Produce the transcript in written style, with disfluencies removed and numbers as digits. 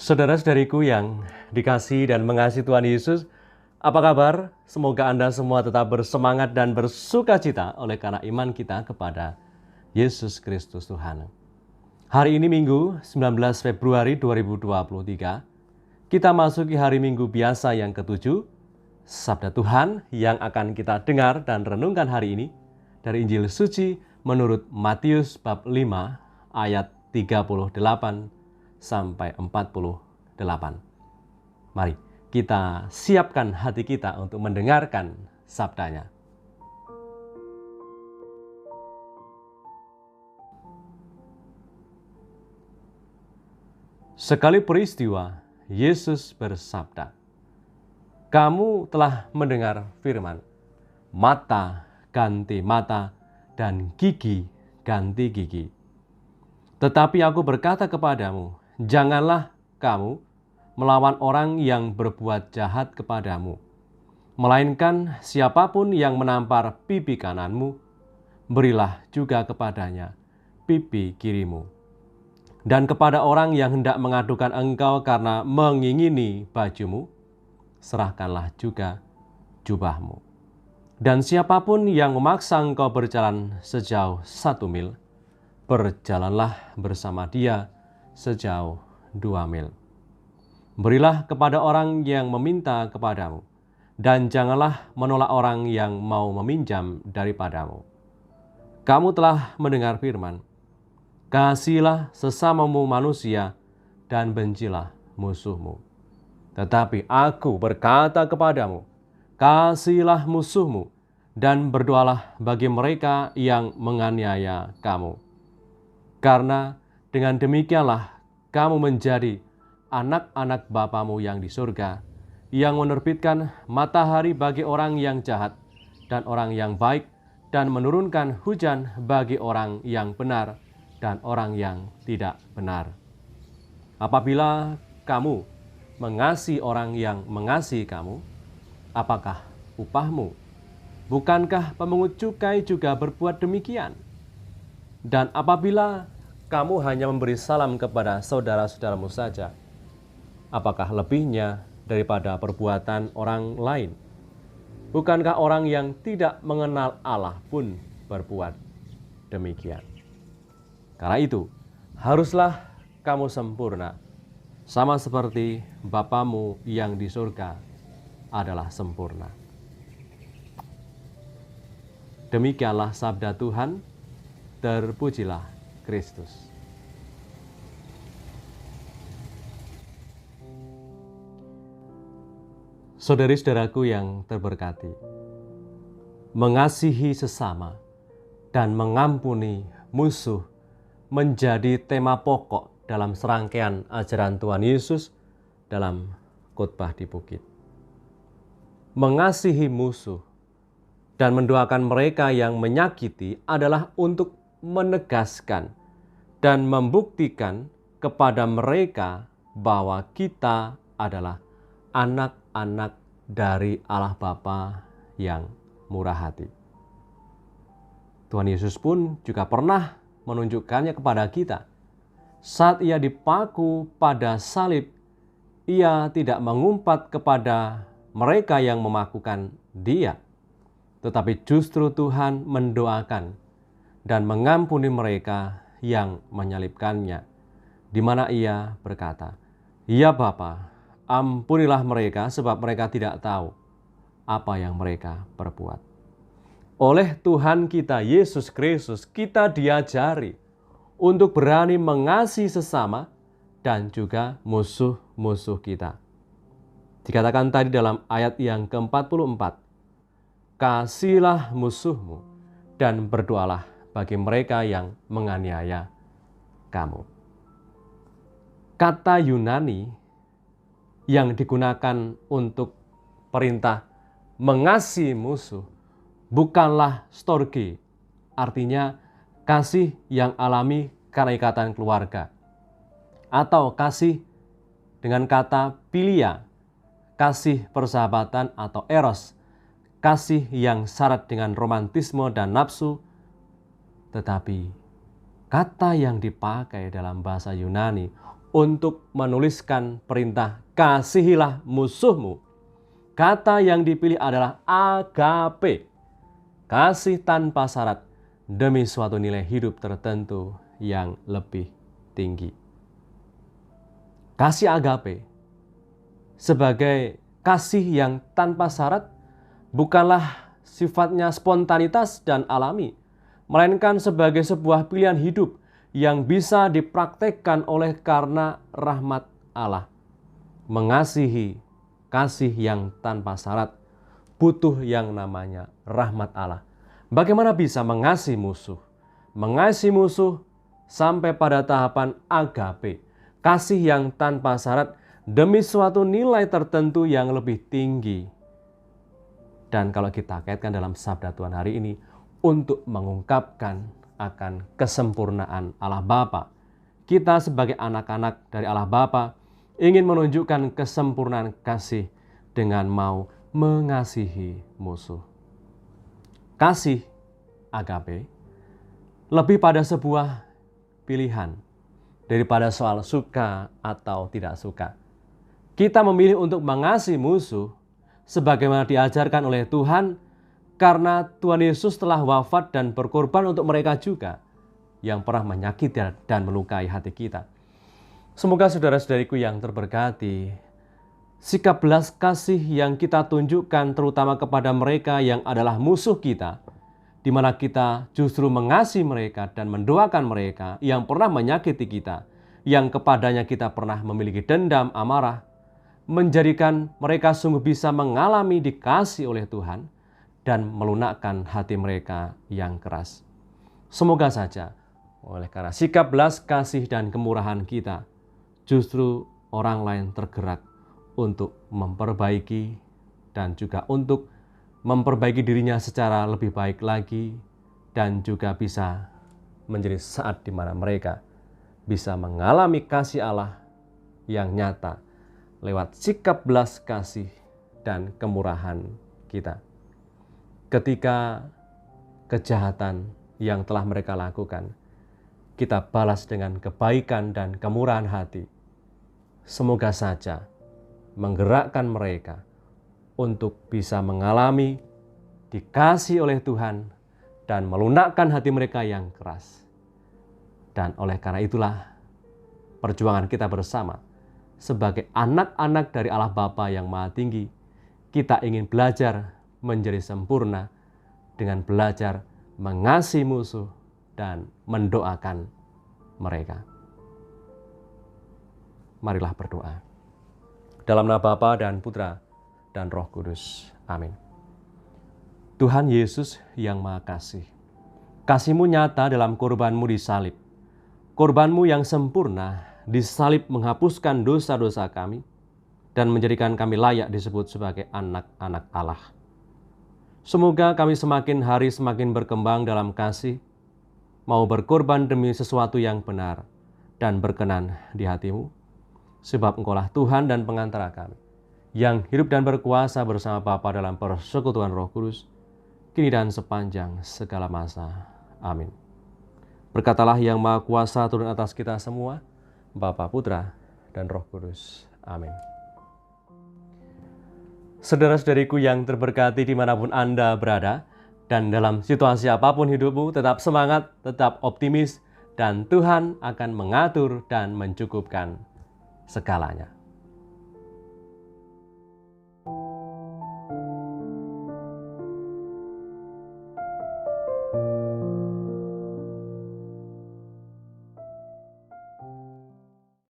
Saudara-saudariku yang dikasihi dan mengasihi Tuhan Yesus, apa kabar? Semoga Anda semua tetap bersemangat dan bersukacita oleh karena iman kita kepada Yesus Kristus Tuhan. Hari ini Minggu 19 Februari 2023, kita masuki hari Minggu biasa yang ke-7, Sabda Tuhan yang akan kita dengar dan renungkan hari ini dari Injil Suci menurut Matius bab 5 ayat 38 sampai 48. Mari kita siapkan hati kita untuk mendengarkan sabdanya. Sekali peristiwa, Yesus bersabda, "Kamu telah mendengar firman, mata ganti mata dan gigi ganti gigi. Tetapi aku berkata kepadamu, janganlah kamu melawan orang yang berbuat jahat kepadamu. Melainkan siapapun yang menampar pipi kananmu, berilah juga kepadanya pipi kirimu. Dan kepada orang yang hendak mengadukan engkau karena mengingini bajumu, serahkanlah juga jubahmu. Dan siapapun yang memaksa engkau berjalan sejauh 1 mil, berjalanlah bersama dia sejauh 2 mil. Berilah kepada orang yang meminta kepadamu, dan janganlah menolak orang yang mau meminjam daripadamu. Kamu telah mendengar firman, kasihilah sesamamu manusia dan bencilah musuhmu. Tetapi aku berkata kepadamu, kasihilah musuhmu dan berdoalah bagi mereka yang menganiaya kamu. Karena dengan demikianlah kamu menjadi anak-anak Bapamu yang di surga, yang menerbitkan matahari bagi orang yang jahat dan orang yang baik, dan menurunkan hujan bagi orang yang benar dan orang yang tidak benar. Apabila kamu mengasihi orang yang mengasihi kamu, apakah upahmu? Bukankah pemungut cukai juga berbuat demikian? Dan apabila kamu hanya memberi salam kepada saudara-saudaramu saja, apakah lebihnya daripada perbuatan orang lain? Bukankah orang yang tidak mengenal Allah pun berbuat demikian? Karena itu, haruslah kamu sempurna, sama seperti Bapamu yang di surga adalah sempurna. Demikianlah sabda Tuhan, terpujilah Kristus. Saudari-saudaraku yang terberkati, mengasihi sesama dan mengampuni musuh menjadi tema pokok dalam serangkaian ajaran Tuhan Yesus dalam khotbah di bukit. Mengasihi musuh dan mendoakan mereka yang menyakiti adalah untuk menegaskan dan membuktikan kepada mereka bahwa kita adalah anak-anak dari Allah Bapa yang murah hati. Tuhan Yesus pun juga pernah menunjukkannya kepada kita. Saat ia dipaku pada salib, ia tidak mengumpat kepada mereka yang memakukan dia, tetapi justru Tuhan mendoakan dan mengampuni mereka yang menyalibkannya, di mana ia berkata, "Ya Bapa, ampunilah mereka sebab mereka tidak tahu apa yang mereka perbuat." Oleh Tuhan kita Yesus Kristus, kita diajari untuk berani mengasihi sesama dan juga musuh-musuh kita. Dikatakan tadi dalam ayat yang ke-44, kasihilah musuhmu dan berdoalah bagi mereka yang menganiaya kamu. Kata Yunani yang digunakan untuk perintah mengasihi musuh bukanlah storge, artinya kasih yang alami karena ikatan keluarga, atau kasih dengan kata philia, kasih persahabatan atau eros, kasih yang syarat dengan romantisme dan nafsu. Tetapi kata yang dipakai dalam bahasa Yunani untuk menuliskan perintah kasihilah musuhmu. Kata yang dipilih adalah agape, kasih tanpa syarat demi suatu nilai hidup tertentu yang lebih tinggi. Kasih agape sebagai kasih yang tanpa syarat bukanlah sifatnya spontanitas dan alami, melainkan sebagai sebuah pilihan hidup yang bisa dipraktekkan oleh karena rahmat Allah. Mengasihi, kasih yang tanpa syarat, butuh yang namanya rahmat Allah. Bagaimana bisa mengasihi musuh? Mengasihi musuh sampai pada tahapan agape, kasih yang tanpa syarat demi suatu nilai tertentu yang lebih tinggi. Dan kalau kita kaitkan dalam sabda Tuhan hari ini, untuk mengungkapkan akan kesempurnaan Allah Bapa. Kita sebagai anak-anak dari Allah Bapa ingin menunjukkan kesempurnaan kasih dengan mau mengasihi musuh. Kasih agape lebih pada sebuah pilihan daripada soal suka atau tidak suka. Kita memilih untuk mengasihi musuh sebagaimana diajarkan oleh Tuhan, karena Tuhan Yesus telah wafat dan berkorban untuk mereka juga yang pernah menyakiti dan melukai hati kita. Semoga saudara-saudariku yang terberkati, sikap belas kasih yang kita tunjukkan terutama kepada mereka yang adalah musuh kita, di mana kita justru mengasihi mereka dan mendoakan mereka yang pernah menyakiti kita, yang kepadanya kita pernah memiliki dendam, amarah, menjadikan mereka sungguh bisa mengalami dikasihi oleh Tuhan dan melunakkan hati mereka yang keras. Semoga saja oleh karena sikap belas kasih dan kemurahan kita, justru orang lain tergerak untuk memperbaiki dan juga untuk memperbaiki dirinya secara lebih baik lagi, dan juga bisa menjadi saat di mana mereka bisa mengalami kasih Allah yang nyata lewat sikap belas kasih dan kemurahan kita. Ketika kejahatan yang telah mereka lakukan, kita balas dengan kebaikan dan kemurahan hati. Semoga saja menggerakkan mereka untuk bisa mengalami dikasih oleh Tuhan dan melunakkan hati mereka yang keras. Dan oleh karena itulah perjuangan kita bersama sebagai anak-anak dari Allah Bapa yang Maha Tinggi, kita ingin belajar menjadi sempurna dengan belajar mengasihi musuh dan mendoakan mereka. Marilah berdoa. Dalam nama Bapa dan Putra dan Roh Kudus. Amin. Tuhan Yesus yang Maha Kasih, kasih-Mu nyata dalam korban-Mu di salib. Korban-Mu yang sempurna di salib menghapuskan dosa-dosa kami dan menjadikan kami layak disebut sebagai anak-anak Allah. Semoga kami semakin hari semakin berkembang dalam kasih, mau berkorban demi sesuatu yang benar dan berkenan di hati-Mu, sebab Engkaulah Tuhan dan pengantara kami, yang hidup dan berkuasa bersama Bapa dalam persekutuan Roh Kudus, kini dan sepanjang segala masa. Amin. Berkatalah yang Maha Kuasa turun atas kita semua, Bapa, Putra, dan Roh Kudus. Amin. Saudara-saudariku yang terberkati dimanapun Anda berada, dan dalam situasi apapun hidupmu, tetap semangat, tetap optimis, dan Tuhan akan mengatur dan mencukupkan segalanya.